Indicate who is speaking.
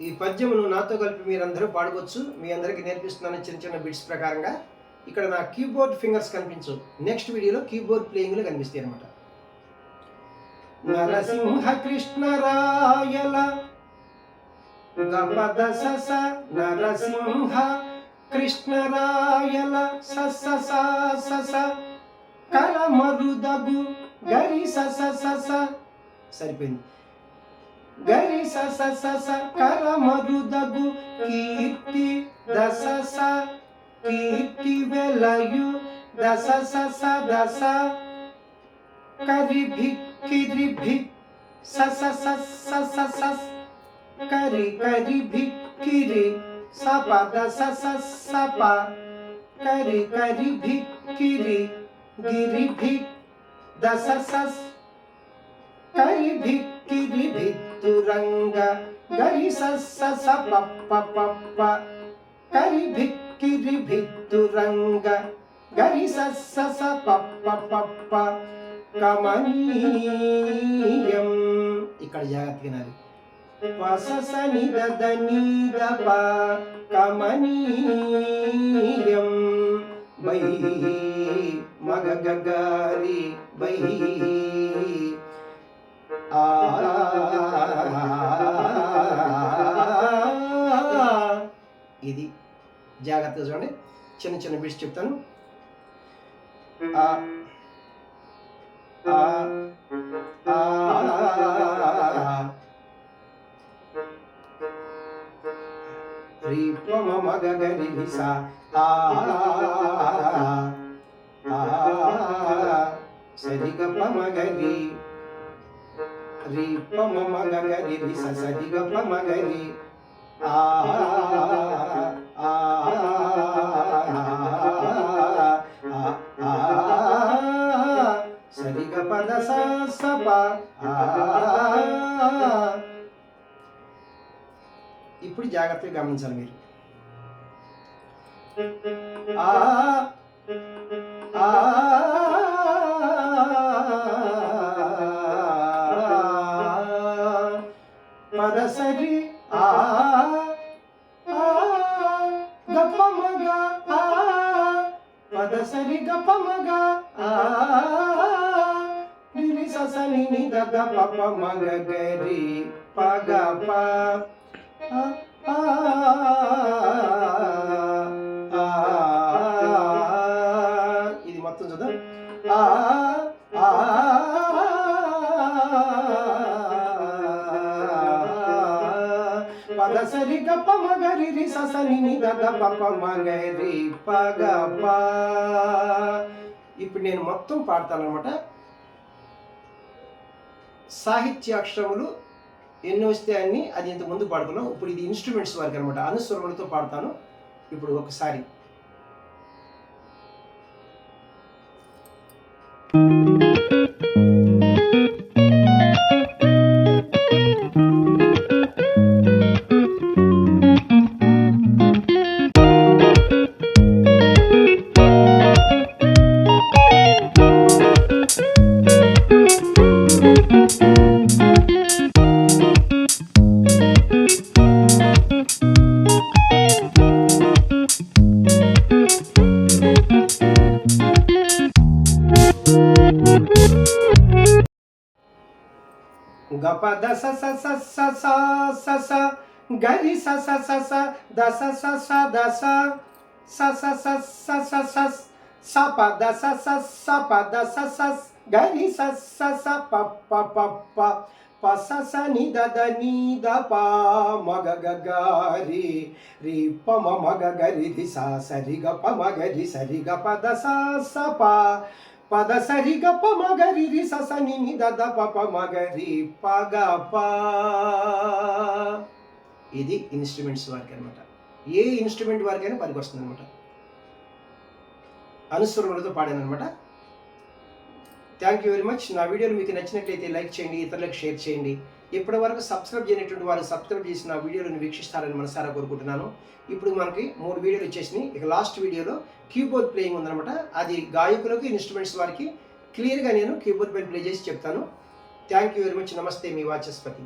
Speaker 1: ఈ పద్యమును నాతో కలిపి మీరందరూ పాడుకోవచ్చు. మీ అందరికీ నేర్పిస్తున్నాను చిన్న చిన్న బిట్స్ ప్రకారంగా. ఇక్కడ నా కీబోర్డ్ ఫింగర్స్ కనిపించు. నెక్స్ట్ వీడియోలో కీబోర్డ్ ప్లేయింగ్లో కనిపిస్తాయి అనమాట. నరసింహ కృష్ణ రాయల గపద సస నరసింహ కృష్ణ రాయల సస సస కరమరుదగు గరి సస సస. సరిపోయింది. గరి సస సస కరమరుదగు కీర్తి దస స కీర్తి వెలయు దస సస దస కరి భిక్కిరి భిక్ సస సస సస కరి కరి భిక్కిరి సప దస సప కరి కరి భిక్కిరి గిరి భిక్ దస సస్ కరి భిక్కిరి భిత్తురంగ గరి సస్స సప పప్ప కరి భిక్కిరి భిత్తురంగ గరి సస్స సప పప్ప కమనీయం. ఇక్కడ జాగ్రత్త వినాలి. పసస నిదద నీదప కమనీయం బై మగ గగారి బై ఇది జాగ్రత్తగా చూడండి. చిన్న చిన్న బిట్స్ చెప్తాను. రీ పమ మగ గరి సా సరి గ పమ గరి రీ పమ మగ గరి సరి గ పమ గరి సరి గ పద స ప. ఇప్పుడు జాగ్రత్తగా గమనించాలి మీరు. పదసరి గప్ప మగ పదసరి గప్ప మగ నిరి ససని నిద పప మగ గరి పగ ప. ఇది మొత్తం చూద్దాం. పదసరి గప్ప మగరి రి ససని నిద పప మగరి పగ ప. ఇప్పుడు నేను మొత్తం పాడతాను అనమాట. సాహిత్యాక్షరములు ఎన్ని వస్తే అన్ని అది ఇంత ముందు పాడుకున్నాం. ఇప్పుడు ఇది ఇన్స్ట్రుమెంట్స్ వరకు అనమాట. అనుస్వరములతో పాడతాను. ఇప్పుడు ఒకసారి గప దస సస సస సస గరి సస సస దస సస దస సస సస సస సప దస సప దస సస్ గరి సస సప పప పసస నిదద నీద ప మగ గగారి రి పమ మగ గరి రి సా సరి గ పమ గరి సరి గ పద సప పద సరి గ పమ గరి రి ససని నిదద పప మగరి పగ ప. ఇది ఇన్స్ట్రుమెంట్స్ వరకు అనమాట. ఏ ఇన్స్ట్రుమెంట్ వరకైనా పనికి వస్తుంది అనమాట. అనుస్వరములతో పాడాను అనమాట. Thank you very much. నా వీడియోలు మీకు నచ్చినట్లయితే లైక్ చేయండి, ఇతరులకు షేర్ చేయండి. ఇప్పటి వరకు సబ్స్క్రైబ్ చేయనటువంటి వారు సబ్స్క్రైబ్ చేసి నా వీడియోలను వీక్షిస్తారని మనసారా కోరుకుంటున్నాను. ఇప్పుడు మనకి 3 వీడియోలు వచ్చేసినాయి. ఇక లాస్ట్ వీడియోలో కీబోర్డ్ ప్లేయింగ్ ఉందన్నమాట. అది గాయకులకు ఇన్స్ట్రుమెంట్స్ వారికి క్లియర్గా నేను కీబోర్డ్ పైన ప్లే చేసి చెప్తాను. Thank you very much. నమస్తే, మీ వాచస్పతి.